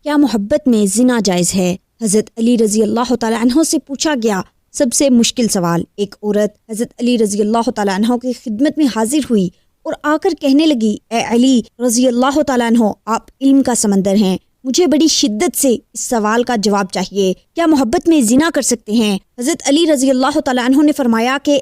کیا محبت میں زنا جائز ہے؟ حضرت علی رضی اللہ تعالیٰ عنہ سے پوچھا گیا سب سے مشکل سوال۔ ایک عورت حضرت علی رضی اللہ تعالیٰ عنہ کی خدمت میں حاضر ہوئی اور آ کر کہنے لگی، اے علی رضی اللہ تعالیٰ عنہ، آپ علم کا سمندر ہیں، مجھے بڑی شدت سے اس سوال کا جواب چاہیے، کیا محبت میں زنا کر سکتے ہیں؟ حضرت علی رضی اللہ تعالیٰ عنہ نے فرمایا کہ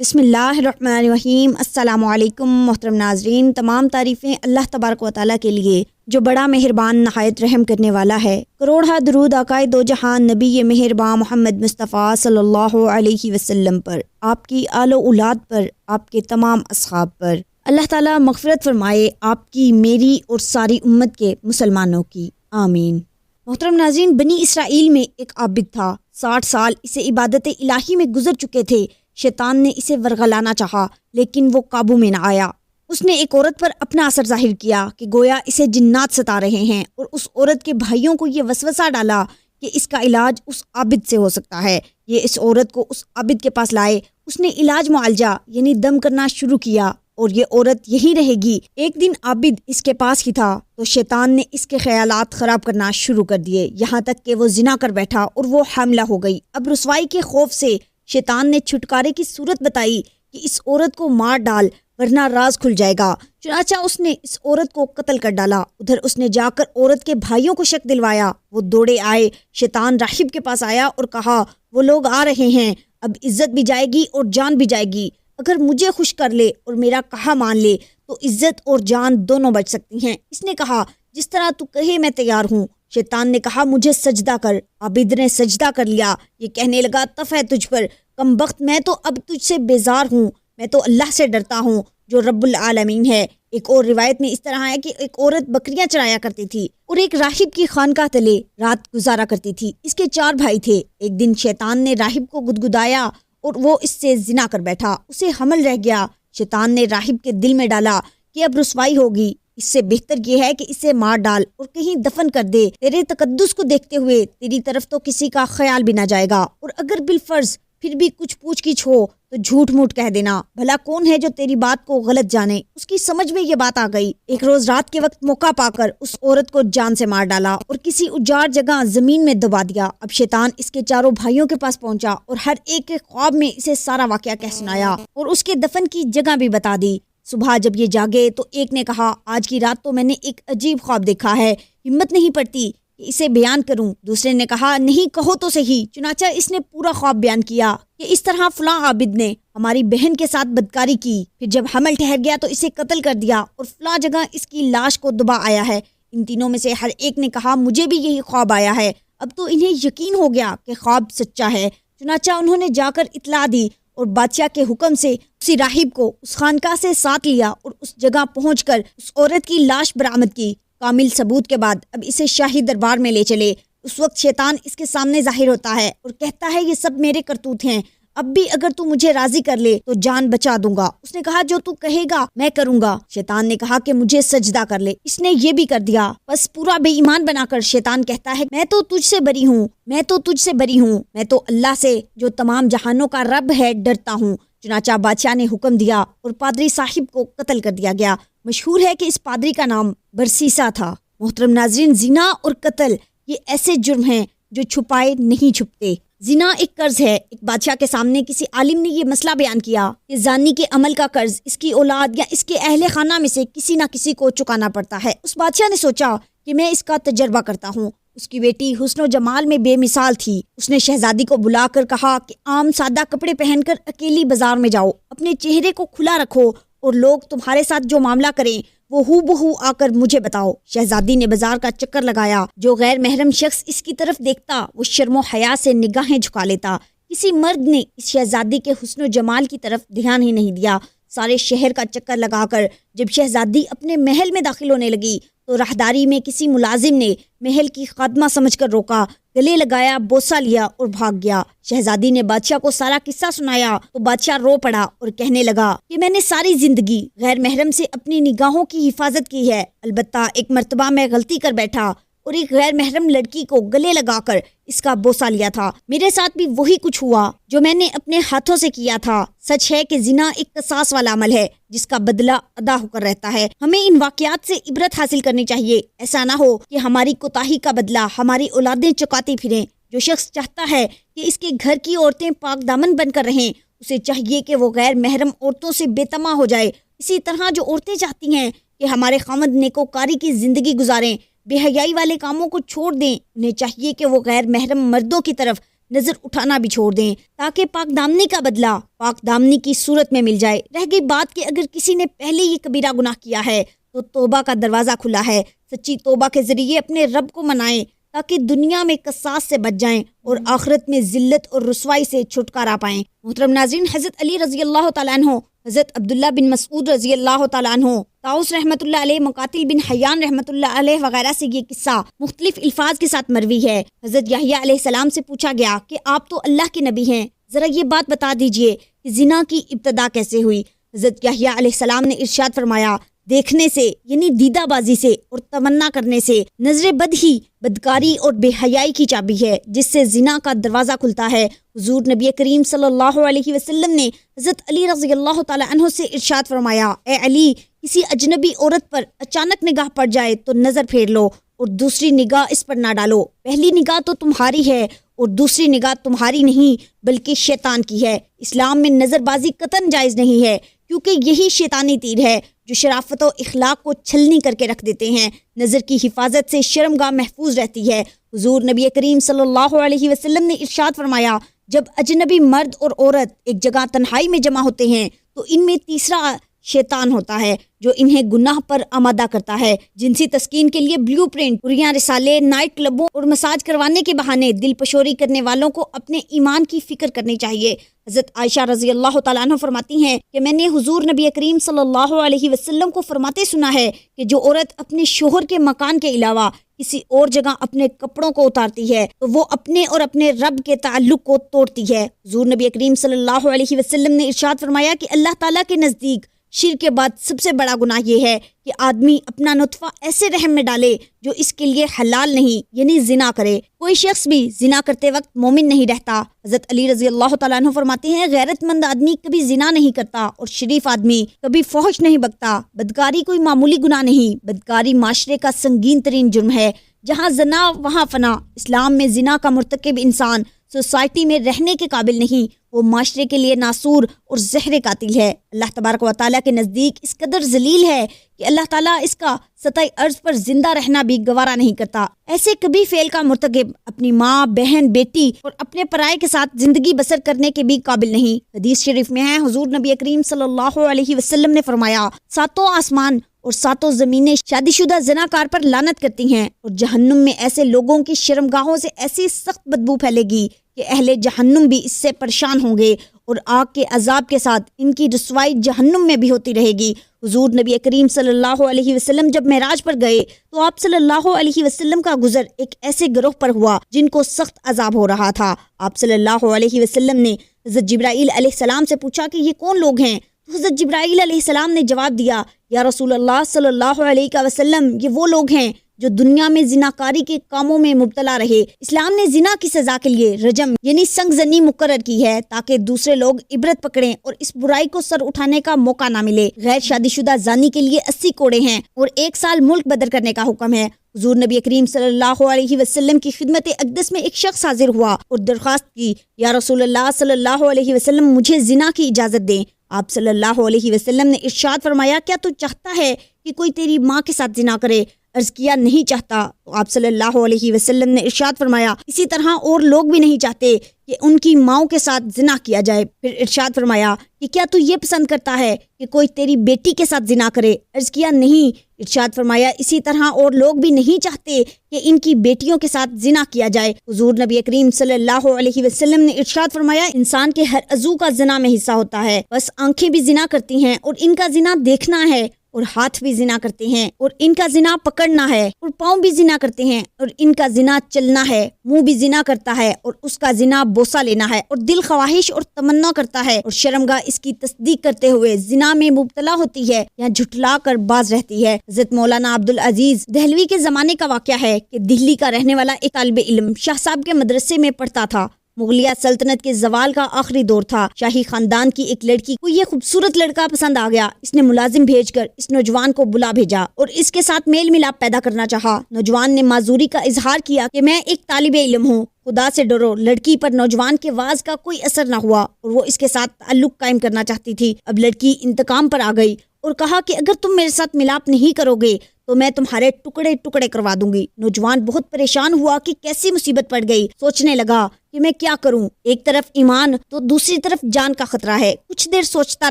بسم اللہ الرحمن الرحیم، السلام علیکم۔ محترم ناظرین، تمام تعریفیں اللہ تبارک و تعالیٰ کے لیے جو بڑا مہربان نہایت رحم کرنے والا ہے۔ کروڑہ درود آقائے دو جہان نبی مہربان محمد مصطفیٰ صلی اللہ علیہ وسلم پر، آپ کی آل و اولاد پر، آپ کے تمام اصحاب پر۔ اللہ تعالیٰ مغفرت فرمائے آپ کی، میری اور ساری امت کے مسلمانوں کی، آمین۔ محترم ناظرین، بنی اسرائیل میں ایک عابد تھا، 60 سال اسے عبادت الہی میں گزر چکے تھے۔ شیطان نے اسے ورغلانا چاہا لیکن وہ قابو میں نہ آیا۔ اس نے ایک عورت پر اپنا اثر ظاہر کیا کہ گویا اسے جنات ستا رہے ہیں، اور اس عورت کے بھائیوں کو یہ وسوسہ ڈالا کہ اس کا علاج اس عابد سے ہو سکتا ہے۔ یہ اس عورت کو اس عابد کے پاس لائے، اس نے علاج معالجہ یعنی دم کرنا شروع کیا، اور یہ عورت یہی رہے گی۔ ایک دن عابد اس کے پاس ہی تھا تو شیطان نے اس کے خیالات خراب کرنا شروع کر دیے، یہاں تک کہ وہ زنا کر بیٹھا اور وہ حاملہ ہو گئی۔ اب رسوائی کے خوف سے شیطان نے چھٹکارے کی صورت بتائی کہ اس عورت کو مار ڈال ورنہ راز کھل جائے گا۔ چنانچہ اس نے اس عورت کو قتل کر ڈالا۔ ادھر اس نے جا کر عورت کے بھائیوں کو شک دلوایا، وہ دوڑے آئے۔ شیطان راہب کے پاس آیا اور کہا، وہ لوگ آ رہے ہیں، اب عزت بھی جائے گی اور جان بھی جائے گی۔ اگر مجھے خوش کر لے اور میرا کہا مان لے تو عزت اور جان دونوں بچ سکتی ہیں۔ اس نے کہا، جس طرح تو کہے میں تیار ہوں۔ شیطان نے کہا، مجھے سجدہ کر۔ عابد نے سجدہ کر لیا۔ یہ کہنے لگا، تف ہے تجھ پر کم بخت، میں تو اب تجھ سے بیزار ہوں، میں تو اللہ سے ڈرتا ہوں جو رب العالمین ہے۔ ایک اور روایت میں اس طرح ہے کہ ایک عورت بکریاں چرایا کرتی تھی اور ایک راہب کی خانقاہ تلے رات گزارا کرتی تھی۔ اس کے 4 بھائی تھے۔ ایک دن شیطان نے راہب کو گدگدایا اور وہ اس سے زنا کر بیٹھا، اسے حمل رہ گیا۔ شیطان نے راہب کے دل میں ڈالا کہ اب رسوائی ہوگی، اس سے بہتر یہ ہے کہ اسے مار ڈال اور کہیں دفن کر دے۔ تیرے تقدس کو دیکھتے ہوئے تیری طرف تو کسی کا خیال بھی نہ جائے گا، اور اگر بالفرض پھر بھی کچھ پوچھ گچھ ہو تو جھوٹ موٹ کہہ دینا، بھلا کون ہے جو تیری بات کو غلط جانے۔ اس کی سمجھ میں یہ بات آ گئی۔ ایک روز رات کے وقت موقع پا کر اس عورت کو جان سے مار ڈالا اور کسی اجاڑ جگہ زمین میں دبا دیا۔ اب شیطان اس کے 4 بھائیوں کے پاس پہنچا اور ہر ایک کے خواب میں اسے سارا واقعہ کہہ سنایا اور اس کے دفن کی جگہ بھی بتا دی۔ صبح جب یہ جاگے تو ایک نے کہا، آج کی رات تو میں نے ایک عجیب خواب دیکھا ہے، ہمت نہیں پڑتی کہ اسے بیان کروں۔ دوسرے نے کہا، نہیں کہو تو صحیح۔ چنانچہ اس نے پورا خواب بیان کیا کہ اس طرح فلاں عابد نے ہماری بہن کے ساتھ بدکاری کی، پھر جب حمل ٹھہر گیا تو اسے قتل کر دیا، اور فلاں جگہ اس کی لاش کو دبا آیا ہے۔ ان تینوں میں سے ہر ایک نے کہا، مجھے بھی یہی خواب آیا ہے۔ اب تو انہیں یقین ہو گیا کہ خواب سچا ہے۔ چنانچہ انہوں نے جا کر اطلاع دی اور بادشاہ کے حکم سے اسی راہب کو اس خانقاہ سے ساتھ لیا اور اس جگہ پہنچ کر اس عورت کی لاش برآمد کی۔ کامل ثبوت کے بعد اب اسے شاہی دربار میں لے چلے۔ اس وقت شیطان اس کے سامنے ظاہر ہوتا ہے اور کہتا ہے، یہ سب میرے کرتوت ہیں، اب بھی اگر تو مجھے راضی کر لے تو جان بچا دوں گا۔ اس نے کہا، جو تو کہے گا میں کروں گا۔ شیطان نے کہا کہ مجھے سجدہ کر لے۔ اس نے یہ بھی کر دیا۔ بس پورا بے ایمان بنا کر شیطان کہتا ہے، میں تو تجھ سے بری ہوں، میں تو تجھ سے بری ہوں، میں تو اللہ سے جو تمام جہانوں کا رب ہے ڈرتا ہوں۔ چنانچہ بادشاہ نے حکم دیا اور پادری صاحب کو قتل کر دیا گیا۔ مشہور ہے کہ اس پادری کا نام برسیسا تھا۔ محترم ناظرین، زنا اور قتل یہ ایسے جرم ہیں جو چھپائے نہیں چھپتے۔ زنا ایک قرض ہے۔ ایک بادشاہ کے سامنے کسی عالم نے یہ مسئلہ بیان کیا کہ زانی کے عمل کا قرض اس کی اولاد یا اس کے اہل خانہ میں سے کسی نہ کسی کو چکانا پڑتا ہے۔ اس بادشاہ نے سوچا کہ میں اس کا تجربہ کرتا ہوں۔ اس کی بیٹی حسن و جمال میں بے مثال تھی۔ اس نے شہزادی کو بلا کر کہا کہ عام سادہ کپڑے پہن کر اکیلی بازار میں جاؤ، اپنے چہرے کو کھلا رکھو اور لوگ تمہارے ساتھ جو معاملہ کریں وہ ہو بہو آ کر مجھے بتاؤ۔ شہزادی نے بازار کا چکر لگایا۔ جو غیر محرم شخص اس کی طرف دیکھتا وہ شرم و حیا سے نگاہیں جھکا لیتا۔ کسی مرد نے اس شہزادی کے حسن و جمال کی طرف دھیان ہی نہیں دیا۔ سارے شہر کا چکر لگا کر جب شہزادی اپنے محل میں داخل ہونے لگی تو راہداری میں کسی ملازم نے محل کی خادمہ سمجھ کر روکا، گلے لگایا، بوسہ لیا اور بھاگ گیا۔ شہزادی نے بادشاہ کو سارا قصہ سنایا تو بادشاہ رو پڑا اور کہنے لگا کہ میں نے ساری زندگی غیر محرم سے اپنی نگاہوں کی حفاظت کی ہے، البتہ ایک مرتبہ میں غلطی کر بیٹھا۔ اور ایک غیر محرم لڑکی کو گلے لگا کر اس کا بوسہ لیا تھا۔ میرے ساتھ بھی وہی کچھ ہوا جو میں نے اپنے ہاتھوں سے کیا تھا۔ سچ ہے کہ زنا ایک قصاص والا عمل ہے جس کا بدلہ ادا ہو کر رہتا ہے۔ ہمیں ان واقعات سے عبرت حاصل کرنی چاہیے۔ ایسا نہ ہو کہ ہماری کوتاہی کا بدلہ ہماری اولادیں چکاتی پھریں۔ جو شخص چاہتا ہے کہ اس کے گھر کی عورتیں پاک دامن بن کر رہیں، اسے چاہیے کہ وہ غیر محرم عورتوں سے بے تما ہو جائے۔ اسی طرح جو عورتیں چاہتی ہیں کہ ہمارے خاوند نیکوکاری کی زندگی گزاریں، بے حیائی والے کاموں کو چھوڑ دیں، انہیں چاہیے کہ وہ غیر محرم مردوں کی طرف نظر اٹھانا بھی چھوڑ دیں تاکہ پاک دامنی کا بدلہ پاک دامنی کی صورت میں مل جائے۔ رہ گئی بات کہ اگر کسی نے پہلے یہ کبیرہ گناہ کیا ہے تو توبہ کا دروازہ کھلا ہے۔ سچی توبہ کے ذریعے اپنے رب کو منائیں تاکہ دنیا میں قصاص سے بچ جائیں اور آخرت میں ذلت اور رسوائی سے چھٹکارا پائیں۔ محترم ناظرین، حضرت علی رضی اللہ تعالیٰ عنہ، حضرت عبداللہ بن مسعود رضی اللہ تعالیٰ عنہ، طاؤس رحمۃ اللہ علیہ، مقاتل بن حیان رحمۃ اللہ علیہ وغیرہ سے یہ قصہ مختلف الفاظ کے ساتھ مروی ہے۔ حضرت یحییٰ علیہ السلام سے پوچھا گیا کہ آپ تو اللہ کے نبی ہیں، ذرا یہ بات بتا دیجئے کہ زنا کی ابتدا کیسے ہوئی؟ حضرت یحییٰ علیہ السلام نے ارشاد فرمایا، دیکھنے سے یعنی دیدہ بازی سے اور تمنا کرنے سے۔ نظر بد ہی بدکاری اور بے حیائی کی چابی ہے جس سے زنا کا دروازہ کھلتا ہے۔ حضور نبی کریم صلی اللہ علیہ وسلم نے حضرت علی رضی اللہ تعالی عنہ سے ارشاد فرمایا، اے علی، کسی اجنبی عورت پر اچانک نگاہ پڑ جائے تو نظر پھیر لو اور دوسری نگاہ اس پر نہ ڈالو۔ پہلی نگاہ تو تمہاری ہے اور دوسری نگاہ تمہاری نہیں بلکہ شیطان کی ہے۔ اسلام میں نظر بازی قطعاً جائز نہیں ہے کیونکہ یہی شیطانی تیر ہے جو شرافت و اخلاق کو چھلنی کر کے رکھ دیتے ہیں۔ نظر کی حفاظت سے شرمگاہ محفوظ رہتی ہے۔ حضور نبی کریم صلی اللہ علیہ وسلم نے ارشاد فرمایا، جب اجنبی مرد اور عورت ایک جگہ تنہائی میں جمع ہوتے ہیں تو ان میں تیسرا شیطان ہوتا ہے جو انہیں گناہ پر آمادہ کرتا ہے۔ جنسی تسکین کے لیے بلیو پرنٹ، پریاں رسالے، نائٹ کلبوں اور مساج کروانے کے بہانے دل پشوری کرنے والوں کو اپنے ایمان کی فکر کرنی چاہیے۔ حضرت عائشہ رضی اللہ تعالیٰ عنہ فرماتی ہیں کہ میں نے حضور نبی کریم صلی اللہ علیہ وسلم کو فرماتے سنا ہے کہ جو عورت اپنے شوہر کے مکان کے علاوہ کسی اور جگہ اپنے کپڑوں کو اتارتی ہے تو وہ اپنے اور اپنے رب کے تعلق کو توڑتی ہے۔ حضور نبی کریم صلی اللہ علیہ وسلم نے ارشاد فرمایا کہ اللہ تعالیٰ کے نزدیک شرک کے بعد سب سے بڑا گناہ یہ ہے کہ آدمی اپنا نطفہ ایسے رحم میں ڈالے جو اس کے لیے حلال نہیں، یعنی زنا کرے۔ کوئی شخص بھی زنا کرتے وقت مومن نہیں رہتا۔ حضرت علی رضی اللہ تعالیٰ عنہ فرماتے ہیں، غیرت مند آدمی کبھی زنا نہیں کرتا اور شریف آدمی کبھی فحش نہیں بکتا۔ بدکاری کوئی معمولی گناہ نہیں، بدکاری معاشرے کا سنگین ترین جرم ہے۔ جہاں زنا وہاں فنا۔ اسلام میں زنا کا مرتکب انسان سوسائٹی میں رہنے کے قابل نہیں، وہ معاشرے کے لیے ناسور اور زہر قاتل ہے۔ اللہ تبارک و تعالیٰ کے نزدیک اس قدر ذلیل ہے کہ اللہ تعالیٰ اس کا سطح ارض پر زندہ رہنا بھی گوارا نہیں کرتا۔ ایسے کبھی فعل کا مرتکب اپنی ماں، بہن، بیٹی اور اپنے پرائے کے ساتھ زندگی بسر کرنے کے بھی قابل نہیں۔ حدیث شریف میں ہے، حضور نبی کریم صلی اللہ علیہ وسلم نے فرمایا، ساتوں آسمان اور ساتوں زمینیں شادی شدہ زناکار پر لعنت کرتی ہیں، اور جہنم میں ایسے لوگوں کی شرمگاہوں سے ایسی سخت بدبو پھیلے گی کہ اہل جہنم بھی اس سے پریشان ہوں گے، اور آگ کے عذاب کے ساتھ ان کی رسوائی جہنم میں بھی ہوتی رہے گی۔ حضور نبی کریم صلی اللہ علیہ وسلم جب معراج پر گئے تو آپ صلی اللہ علیہ وسلم کا گزر ایک ایسے گروہ پر ہوا جن کو سخت عذاب ہو رہا تھا۔ آپ صلی اللہ علیہ وسلم نے حضرت جبرائیل علیہ السلام سے پوچھا کہ یہ کون لوگ ہیں؟ تو حضرت جبرائیل علیہ السلام نے جواب دیا، یا رسول اللہ صلی اللہ علیہ وسلم، یہ وہ لوگ ہیں جو دنیا میں زناکاری کے کاموں میں مبتلا رہے۔ اسلام نے زنا کی سزا کے لیے رجم یعنی سنگ زنی مقرر کی ہے تاکہ دوسرے لوگ عبرت پکڑیں اور اس برائی کو سر اٹھانے کا موقع نہ ملے۔ غیر شادی شدہ زانی کے لیے 80 کوڑے ہیں اور 1 سال ملک بدر کرنے کا حکم ہے۔ حضور نبی کریم صلی اللہ علیہ وسلم کی خدمت اقدس میں ایک شخص حاضر ہوا اور درخواست کی، یا رسول اللہ صلی اللہ علیہ وسلم، مجھے زنا کی اجازت دیں۔ آپ صلی اللہ علیہ وسلم نے ارشاد فرمایا، کیا تو چاہتا ہے کہ کوئی تیری ماں کے ساتھ زنا کرے؟ عرض کیا، نہیں چاہتا۔ تو آپ صلی اللہ علیہ وسلم نے ارشاد فرمایا، اسی طرح اور لوگ بھی نہیں چاہتے کہ ان کی ماؤں کے ساتھ زنا کیا جائے۔ پھر ارشاد فرمایا کہ کیا تو یہ پسند کرتا ہے کہ کوئی تیری بیٹی کے ساتھ زنا کرے؟ عرض کیا، نہیں۔ ارشاد فرمایا، اسی طرح اور لوگ بھی نہیں چاہتے کہ ان کی بیٹیوں کے ساتھ زنا کیا جائے۔ حضور نبی کریم صلی اللہ علیہ وسلم نے ارشاد فرمایا، انسان کے ہر عضو کا زنا میں حصہ ہوتا ہے، بس آنکھیں بھی زنا کرتی ہیں اور ان کا زنا دیکھنا ہے اور ہاتھ بھی زنا کرتے ہیں اور ان کا زنا پکڑنا ہے، اور پاؤں بھی زنا کرتے ہیں اور ان کا زنا چلنا ہے، منہ بھی زنا کرتا ہے اور اس کا زنا بوسہ لینا ہے، اور دل خواہش اور تمنا کرتا ہے، اور شرمگاہ اس کی تصدیق کرتے ہوئے زنا میں مبتلا ہوتی ہے یا جھٹلا کر باز رہتی ہے۔ حضرت مولانا عبدالعزیز دہلوی کے زمانے کا واقعہ ہے کہ دہلی کا رہنے والا ایک طالب علم شاہ صاحب کے مدرسے میں پڑھتا تھا۔ مغلیہ سلطنت کے زوال کا آخری دور تھا۔ شاہی خاندان کی ایک لڑکی کو یہ خوبصورت لڑکا پسند آ گیا۔ اس نے ملازم بھیج کر اس نوجوان کو بلا بھیجا اور اس کے ساتھ میل ملاپ پیدا کرنا چاہا۔ نوجوان نے معذوری کا اظہار کیا کہ میں ایک طالب علم ہوں، خدا سے ڈرو۔ لڑکی پر نوجوان کے واز کا کوئی اثر نہ ہوا اور وہ اس کے ساتھ تعلق قائم کرنا چاہتی تھی۔ اب لڑکی انتقام پر آ گئی اور کہا کہ اگر تم میرے ساتھ ملاپ نہیں کرو گے تو میں تمہارے ٹکڑے ٹکڑے کروا دوں گی۔ نوجوان بہت پریشان ہوا کہ کیسی مصیبت پڑ گئی۔ سوچنے لگا کہ میں کیا کروں، ایک طرف ایمان تو دوسری طرف جان کا خطرہ ہے۔ کچھ دیر سوچتا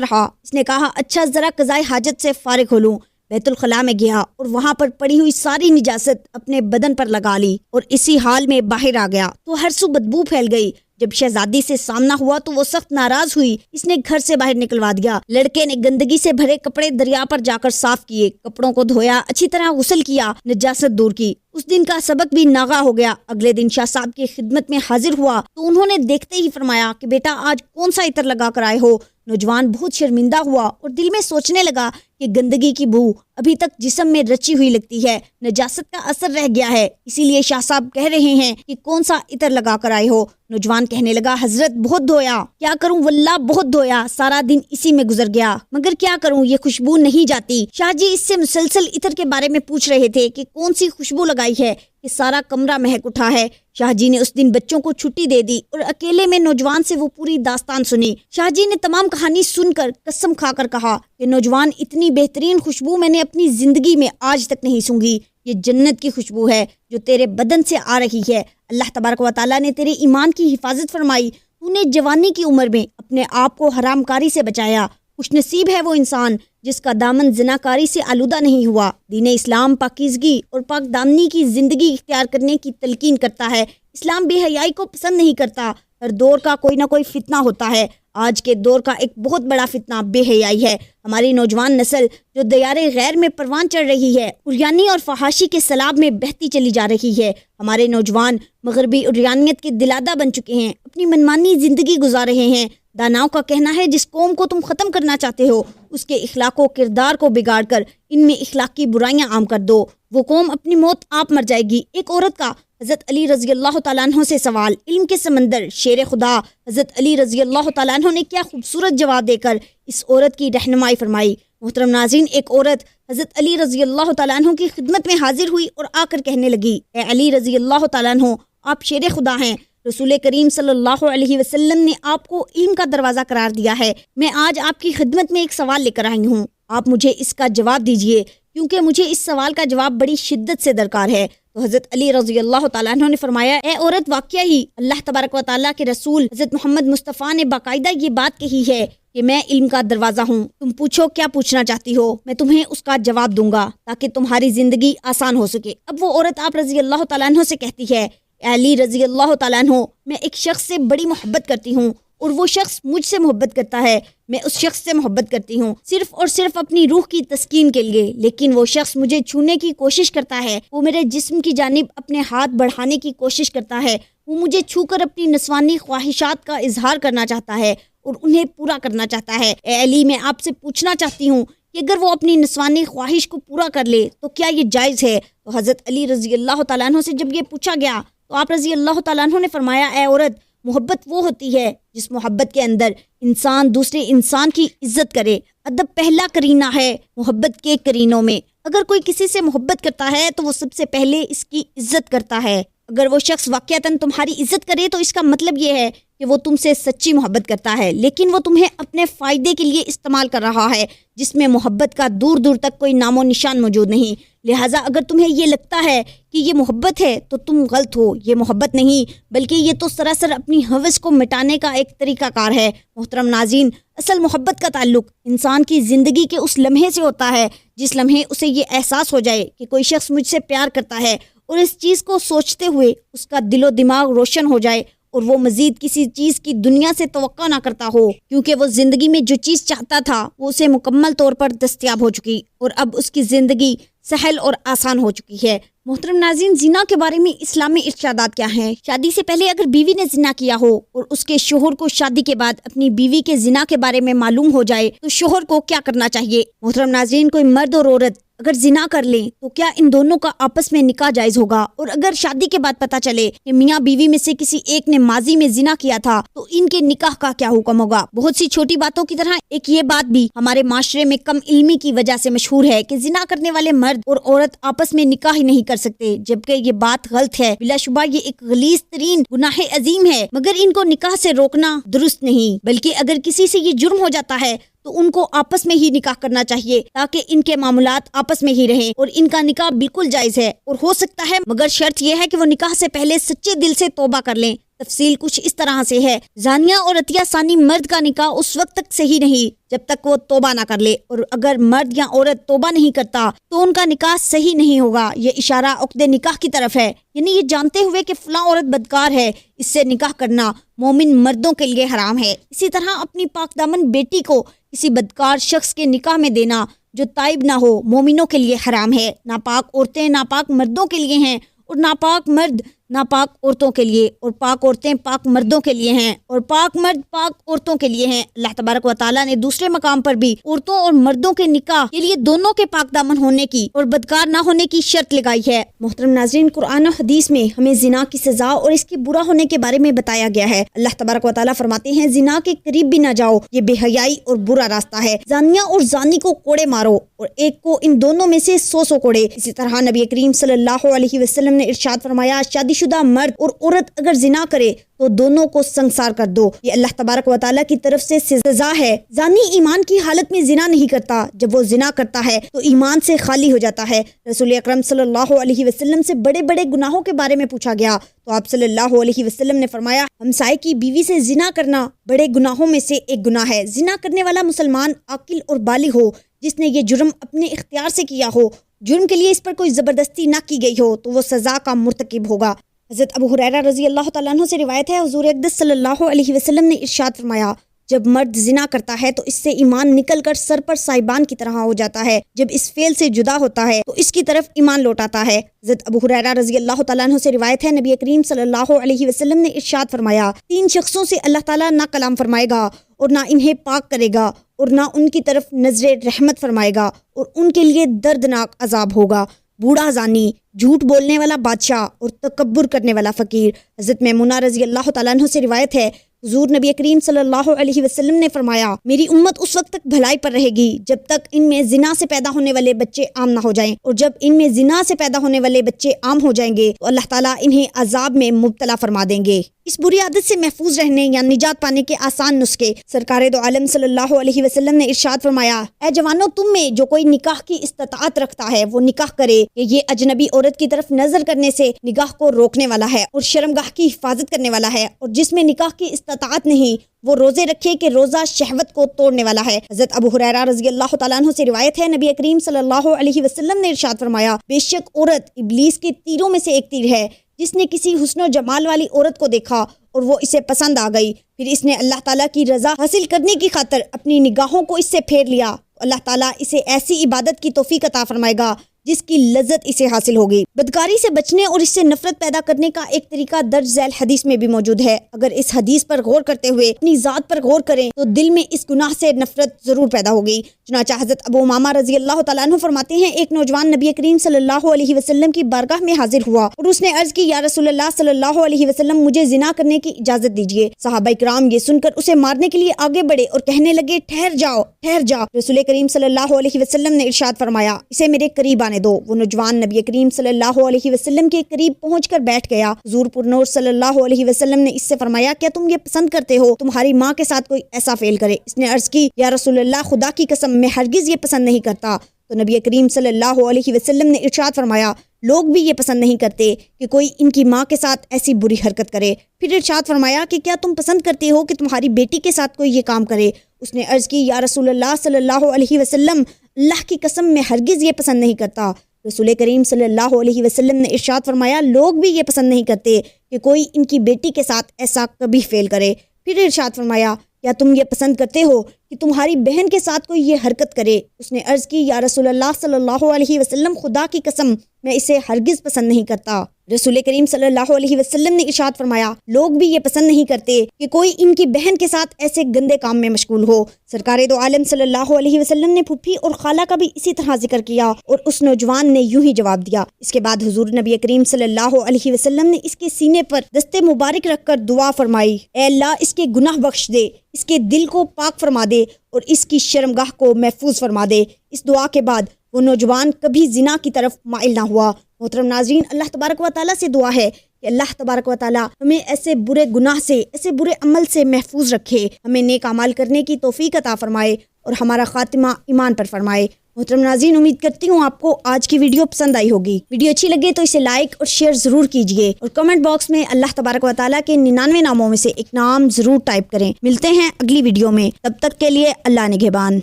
رہا، اس نے کہا اچھا ذرا قضائے حاجت سے فارغ ہو لوں۔ بیت الخلاء میں گیا اور وہاں پر پڑی ہوئی ساری نجاست اپنے بدن پر لگا لی اور اسی حال میں باہر آ گیا تو ہر سو بدبو پھیل گئی۔ جب شہزادی سے سامنا ہوا تو وہ سخت ناراض ہوئی، اس نے گھر سے باہر نکلوا دیا۔ لڑکے نے گندگی سے بھرے کپڑے دریا پر جا کر صاف کیے، کپڑوں کو دھویا، اچھی طرح غسل کیا، نجاست دور کی۔ اس دن کا سبق بھی ناغا ہو گیا۔ اگلے دن شاہ صاحب کی خدمت میں حاضر ہوا تو انہوں نے دیکھتے ہی فرمایا کہ بیٹا آج کون سا عطر لگا کر آئے ہو؟ نوجوان بہت شرمندہ ہوا اور دل میں سوچنے لگا کہ گندگی کی بو ابھی تک جسم میں رچی ہوئی لگتی ہے، نجاست کا اثر رہ گیا ہے، اسی لیے شاہ صاحب کہہ رہے ہیں کہ کون سا عطر لگا کر آئے ہو؟ نوجوان کہنے لگا حضرت بہت دھویا، کیا کروں واللہ بہت دھویا، سارا دن اسی میں گزر گیا، مگر کیا کروں یہ خوشبو نہیں جاتی۔ شاہ جی اس سے مسلسل عطر کے بارے میں پوچھ رہے تھے کہ کون سی خوشبو لگائی ہے کہ سارا کمرہ مہک اٹھا ہے۔ شاہ جی نے اس دن بچوں کو چھٹی دے دی اور اکیلے میں نوجوان سے وہ پوری داستان سنی۔ شاہ جی نے تمام کہانی سن کر قسم کھا کر کہا کہ نوجوان اتنی بہترین خوشبو میں نے اپنی زندگی میں آج تک نہیں سونگھی، یہ جنت کی خوشبو ہے جو تیرے بدن سے آ رہی ہے۔ اللہ تبارک و تعالیٰ نے تیرے ایمان کی حفاظت فرمائی، تو نے جوانی کی عمر میں اپنے آپ کو حرام کاری سے بچایا۔ خوش نصیب ہے وہ انسان جس کا دامن زناکاری سے آلودہ نہیں ہوا۔ دین اسلام پاکیزگی اور پاک دامنی کی زندگی اختیار کرنے کی تلقین کرتا ہے۔ اسلام بے حیائی کو پسند نہیں کرتا۔ ہر دور کا کوئی نہ کوئی فتنہ ہوتا ہے، آج کے دور کا ایک بہت بڑا فتنہ بے حیائی ہے۔ ہماری نوجوان نسل جو دیار غیر میں پروان چڑھ رہی ہے، عریانی اور فحاشی کے سیلاب میں بہتی چلی جا رہی ہے۔ ہمارے نوجوان مغربی عریانیت کے دلادہ بن چکے ہیں، اپنی منمانی زندگی گزار رہے ہیں۔ داناؤں کا کہنا ہے جس قوم کو تم ختم کرنا چاہتے ہو اس کے اخلاق و کردار کو بگاڑ کر ان میں اخلاقی برائیاں عام کر دو، وہ قوم اپنی موت آپ مر جائے گی۔ ایک عورت کا حضرت علی رضی اللہ تعالیٰ عنہ سے سوال، علم کے سمندر شیر خدا حضرت علی رضی اللہ تعالیٰ عنہ نے کیا خوبصورت جواب دے کر اس عورت کی رہنمائی فرمائی۔ محترم ناظرین، ایک عورت حضرت علی رضی اللہ تعالیٰ عنہ کی خدمت میں حاضر ہوئی اور آ کر کہنے لگی اے علی رضی اللہ تعالیٰ عنہ، آپ شیر خدا ہیں، رسول کریم صلی اللہ علیہ وسلم نے آپ کو علم کا دروازہ قرار دیا ہے۔ میں آج آپ کی خدمت میں ایک سوال لے کر آئی ہوں، آپ مجھے اس کا جواب دیجئے کیونکہ مجھے اس سوال کا جواب بڑی شدت سے درکار ہے۔ تو حضرت علی رضی اللہ تعالیٰ عنہ نے فرمایا اے عورت، واقعہ ہی اللہ تبارک و تعالیٰ کے رسول حضرت محمد مصطفیٰ نے باقاعدہ یہ بات کہی ہے کہ میں علم کا دروازہ ہوں، تم پوچھو کیا پوچھنا چاہتی ہو، میں تمہیں اس کا جواب دوں گا تاکہ تمہاری زندگی آسان ہو سکے۔ اب وہ عورت آپ رضی اللہ تعالیٰ عنہ سے کہتی ہے اے علی رضی اللہ تعالیٰ عنہ، میں ایک شخص سے بڑی محبت کرتی ہوں اور وہ شخص مجھ سے محبت کرتا ہے، میں اس شخص سے محبت کرتی ہوں صرف اور صرف اپنی روح کی تسکین کے لیے، لیکن وہ شخص مجھے چھونے کی کوشش کرتا ہے، وہ میرے جسم کی جانب اپنے ہاتھ بڑھانے کی کوشش کرتا ہے، وہ مجھے چھو کر اپنی نسوانی خواہشات کا اظہار کرنا چاہتا ہے اور انہیں پورا کرنا چاہتا ہے۔ اے علی، میں آپ سے پوچھنا چاہتی ہوں کہ اگر وہ اپنی نسوانی خواہش کو پورا کر لے تو کیا یہ جائز ہے؟ تو حضرت علی رضی اللہ تعالیٰ عنہ سے جب یہ پوچھا گیا تو آپ رضی اللہ تعالیٰ عنہ نے فرمایا اے عورت، محبت وہ ہوتی ہے جس محبت کے اندر انسان دوسرے انسان کی عزت کرے۔ ادب پہلا کرینہ ہے محبت کے کرینوں میں۔ اگر کوئی کسی سے محبت کرتا ہے تو وہ سب سے پہلے اس کی عزت کرتا ہے۔ اگر وہ شخص واقعتاً تمہاری عزت کرے تو اس کا مطلب یہ ہے کہ وہ تم سے سچی محبت کرتا ہے، لیکن وہ تمہیں اپنے فائدے کے لیے استعمال کر رہا ہے جس میں محبت کا دور دور تک کوئی نام و نشان موجود نہیں۔ لہٰذا اگر تمہیں یہ لگتا ہے کہ یہ محبت ہے تو تم غلط ہو، یہ محبت نہیں بلکہ یہ تو سراسر اپنی ہوس کو مٹانے کا ایک طریقہ کار ہے۔ محترم ناظرین، اصل محبت کا تعلق انسان کی زندگی کے اس لمحے سے ہوتا ہے جس لمحے اسے یہ احساس ہو جائے کہ کوئی شخص مجھ سے پیار کرتا ہے اور اس چیز کو سوچتے ہوئے اس کا دل و دماغ روشن ہو جائے اور وہ مزید کسی چیز کی دنیا سے توقع نہ کرتا ہو، کیونکہ وہ زندگی میں جو چیز چاہتا تھا وہ اسے مکمل طور پر دستیاب ہو چکی اور اب اس کی زندگی سہل اور آسان ہو چکی ہے۔ محترم ناظرین، زنا کے بارے میں اسلامی ارشادات کیا ہیں؟ شادی سے پہلے اگر بیوی نے زنا کیا ہو اور اس کے شوہر کو شادی کے بعد اپنی بیوی کے زنا کے بارے میں معلوم ہو جائے تو شوہر کو کیا کرنا چاہیے؟ محترم ناظرین، کوئی مرد اور عورت اگر زنا کر لیں تو کیا ان دونوں کا آپس میں نکاح جائز ہوگا؟ اور اگر شادی کے بعد پتہ چلے کہ میاں بیوی میں سے کسی ایک نے ماضی میں زنا کیا تھا تو ان کے نکاح کا کیا حکم ہوگا؟ بہت سی چھوٹی باتوں کی طرح ایک یہ بات بھی ہمارے معاشرے میں کم علمی کی وجہ سے مشہور ہے کہ زنا کرنے والے مرد اور عورت آپس میں نکاح ہی نہیں کر سکتے، جبکہ یہ بات غلط ہے۔ بلا شبہ یہ ایک غلیظ ترین گناہ عظیم ہے، مگر ان کو نکاح سے روکنا درست نہیں، بلکہ اگر کسی سے یہ جرم ہو جاتا ہے تو ان کو آپس میں ہی نکاح کرنا چاہیے تاکہ ان کے معاملات آپس میں ہی رہیں، اور ان کا نکاح بالکل جائز ہے اور ہو سکتا ہے، مگر شرط یہ ہے کہ وہ نکاح سے پہلے سچے دل سے توبہ کر لیں۔ تفصیل کچھ اس طرح سے ہے، زانیہ اور عطیہ ثانی مرد کا نکاح اس وقت تک صحیح نہیں جب تک وہ توبہ نہ کر لے، اور اگر مرد یا عورت توبہ نہیں کرتا تو ان کا نکاح صحیح نہیں ہوگا۔ یہ اشارہ عقد نکاح کی طرف ہے، یعنی یہ جانتے ہوئے کہ فلاں عورت بدکار ہے، اس سے نکاح کرنا مومن مردوں کے لیے حرام ہے۔ اسی طرح اپنی پاک دامن بیٹی کو کسی بدکار شخص کے نکاح میں دینا جو تائب نہ ہو مومنوں کے لیے حرام ہے۔ ناپاک عورتیں ناپاک مردوں کے لیے ہیں اور ناپاک مرد ناپاک عورتوں کے لیے، اور پاک عورتیں پاک مردوں کے لیے ہیں اور پاک مرد پاک عورتوں کے لیے ہیں۔ اللہ تبارک و تعالیٰ نے دوسرے مقام پر بھی عورتوں اور مردوں کے نکاح کے لیے دونوں کے پاک دامن ہونے کی اور بدکار نہ ہونے کی شرط لگائی ہے۔ محترم ناظرین، قرآن و حدیث میں ہمیں زنا کی سزا اور اس کے برا ہونے کے بارے میں بتایا گیا ہے۔ اللہ تبارک و تعالیٰ فرماتے ہیں، زنا کے قریب بھی نہ جاؤ، یہ بے حیائی اور برا راستہ ہے۔ زانیہ اور زانی کو کوڑے مارو اور ایک کو ان دونوں میں سے 100 کوڑے۔ اسی طرح نبی کریم صلی اللہ علیہ وسلم نے ارشاد فرمایا، شادی شدہ مرد اور عورت اگر زنا کرے تو دونوں کو سنگسار کر دو، یہ اللہ تبارک و تعالیٰ کی طرف سے سزا ہے۔ زانی ایمان کی حالت میں زنا نہیں کرتا، جب وہ زنا کرتا ہے تو ایمان سے خالی ہو جاتا ہے۔ رسول اکرم صلی اللہ علیہ وسلم سے بڑے بڑے گناہوں کے بارے میں پوچھا گیا تو آپ صلی اللہ علیہ وسلم نے فرمایا، ہمسائے کی بیوی سے زنا کرنا بڑے گناہوں میں سے ایک گناہ ہے۔ زنا کرنے والا مسلمان عاقل اور بالغ ہو، جس نے یہ جرم اپنے اختیار سے کیا ہو، جرم کے لیے اس پر کوئی زبردستی نہ کی گئی ہو تو وہ سزا کا مرتکب ہوگا۔ حضرت ابو ہریرہ رضی اللہ تعالیٰ عنہ سے روایت ہے، حضور اقدس صلی اللہ علیہ وسلم نے ارشاد فرمایا، جب مرد زنا کرتا ہے تو اس سے ایمان نکل کر سر پر سائبان کی طرح ہو جاتا ہے، جب اس فعل سے جدا ہوتا ہے تو اس کی طرف ایمان لوٹ آتا ہے۔ حضرت ابو ہریرہ رضی اللہ تعالیٰ عنہ سے روایت ہے، نبی کریم صلی اللہ علیہ وسلم نے ارشاد فرمایا، 3 شخصوں سے اللہ تعالیٰ نہ کلام فرمائے گا اور نہ انہیں پاک کرے گا اور نہ ان کی طرف نظر رحمت فرمائے گا، اور ان کے لیے دردناک عذاب ہوگا۔ بوڑھا زانی، جھوٹ بولنے والا بادشاہ اور تکبر کرنے والا فقیر۔ حضرت میمونہ رضی اللہ تعالیٰ عنہ سے روایت ہے، حضور نبی کریم صلی اللہ علیہ وسلم نے فرمایا، میری امت اس وقت تک بھلائی پر رہے گی جب تک ان میں زنا سے پیدا ہونے والے بچے عام نہ ہو جائیں، اور جب ان میں زنا سے پیدا ہونے والے بچے عام ہو جائیں گے تو اللہ تعالیٰ انہیں عذاب میں مبتلا فرما دیں گے۔ اس بری عادت سے محفوظ رہنے یا نجات پانے کے آسان نسخے سرکار دو عالم صلی اللہ علیہ وسلم نے ارشاد فرمایا، اے جوانو، تم میں جو کوئی نکاح کی استطاعت رکھتا ہے وہ نکاح کرے، کہ یہ اجنبی عورت کی طرف نظر کرنے سے نگاہ کو روکنے والا ہے اور شرمگاہ کی حفاظت کرنے والا ہے، اور جس میں نکاح کی استطاعت نہیں وہ روزے رکھے کہ روزہ شہوت کو توڑنے والا ہے۔ حضرت ابو ہریرہ رضی اللہ تعالیٰ عنہ سے روایت ہے، نبی کریم صلی اللہ علیہ وسلم نے ارشاد فرمایا، بے شک عورت ابلیس کے تیروں میں سے ایک تیر ہے، جس نے کسی حسن و جمال والی عورت کو دیکھا اور وہ اسے پسند آ گئی، پھر اس نے اللہ تعالیٰ کی رضا حاصل کرنے کی خاطر اپنی نگاہوں کو اس سے پھیر لیا، اللہ تعالیٰ اسے ایسی عبادت کی توفیق عطا فرمائے گا جس کی لذت اسے حاصل ہوگی۔ بدکاری سے بچنے اور اس سے نفرت پیدا کرنے کا ایک طریقہ درج ذیل حدیث میں بھی موجود ہے۔ اگر اس حدیث پر غور کرتے ہوئے اپنی ذات پر غور کریں تو دل میں اس گناہ سے نفرت ضرور پیدا ہوگی۔ چنانچہ حضرت ابو امامہ رضی اللہ تعالیٰ عنہ فرماتے ہیں، ایک نوجوان نبی کریم صلی اللہ علیہ وسلم کی بارگاہ میں حاضر ہوا اور اس نے عرض کی، یا رسول اللہ صلی اللہ علیہ وسلم، مجھے زنا کرنے کی اجازت دیجیے۔ صحابہ کرام یہ سن کر اسے مارنے کے لیے آگے بڑھے اور کہنے لگے، ٹھہر جاؤ ٹھہر جاؤ۔ رسول کریم صلی اللہ علیہ وسلم نے ارشاد فرمایا، اسے میرے قریب آنے دو۔ وہ نوجوان نبی کریم صلی اللہ علیہ وسلم کے قریب پہنچ کر بیٹھ گیا۔ حضور پرنور صلی اللہ علیہ وسلم نے اس سے فرمایا، کیا تم یہ پسند کرتے ہو تمہاری ماں کے ساتھ کوئی ایسا فعل کرے؟ اس نے عرض کی، یا رسول اللہ، خدا کی قسم میں ہرگز یہ پسند نہیں کرتا۔ تو نبی کریم صلی اللہ علیہ وسلم نے ارشاد فرمایا، لوگ بھی یہ پسند نہیں کرتے کہ کوئی ان کی ماں کے ساتھ ایسی بری حرکت کرے۔ پھر ارشاد فرمایا کہ کیا تم پسند کرتے ہو کہ تمہاری بیٹی کے ساتھ کوئی یہ کام کرے؟ اس نے عرض کی، یا رسول اللہ صلی اللہ علیہ وسلم، اللہ کی قسم میں ہرگز یہ پسند نہیں کرتا۔ رسول کریم صلی اللہ علیہ وسلم نے ارشاد فرمایا لوگ بھی یہ پسند نہیں کرتے کہ کوئی ان کی بیٹی کے ساتھ ایسا کبھی فعل کرے۔ پھر ارشاد فرمایا کیا تم یہ پسند کرتے ہو کہ تمہاری بہن کے ساتھ کوئی یہ حرکت کرے؟ اس نے عرض کی یا رسول اللہ صلی اللہ علیہ وسلم خدا کی قسم میں اسے ہرگز پسند نہیں کرتا۔ رسول کریم صلی اللہ علیہ وسلم نے ارشاد فرمایا لوگ بھی یہ پسند نہیں کرتے کہ کوئی ان کی بہن کے ساتھ ایسے گندے کام میں مشغول ہو۔ سرکار دو عالم صلی اللہ علیہ وسلم نے پھپھی اور خالہ کا بھی اسی طرح ذکر کیا اور اس نوجوان نے یوں ہی جواب دیا۔ اس کے بعد حضور نبی کریم صلی اللہ علیہ وسلم نے اس کے سینے پر دست مبارک رکھ کر دعا فرمائی، اے اللہ اس کے گناہ بخش دے، اس کے دل کو پاک فرما دے اور اس کی شرمگاہ کو محفوظ فرما دے۔ اس دعا کے بعد وہ نوجوان کبھی زنا کی طرف مائل نہ ہوا۔ محترم ناظرین، اللہ تبارک و تعالیٰ سے دعا ہے کہ اللہ تبارک و تعالیٰ ہمیں ایسے برے گناہ سے، ایسے برے عمل سے محفوظ رکھے، ہمیں نیک اعمال کرنے کی توفیق عطا فرمائے اور ہمارا خاتمہ ایمان پر فرمائے۔ محترم ناظرین، امید کرتی ہوں آپ کو آج کی ویڈیو پسند آئی ہوگی۔ ویڈیو اچھی لگے تو اسے لائک اور شیئر ضرور کیجئے اور کمنٹ باکس میں اللہ تبارک و تعالیٰ کے 99 ناموں میں سے ایک نام ضرور ٹائپ کریں۔ ملتے ہیں اگلی ویڈیو میں، تب تک کے لیے اللہ نگہبان۔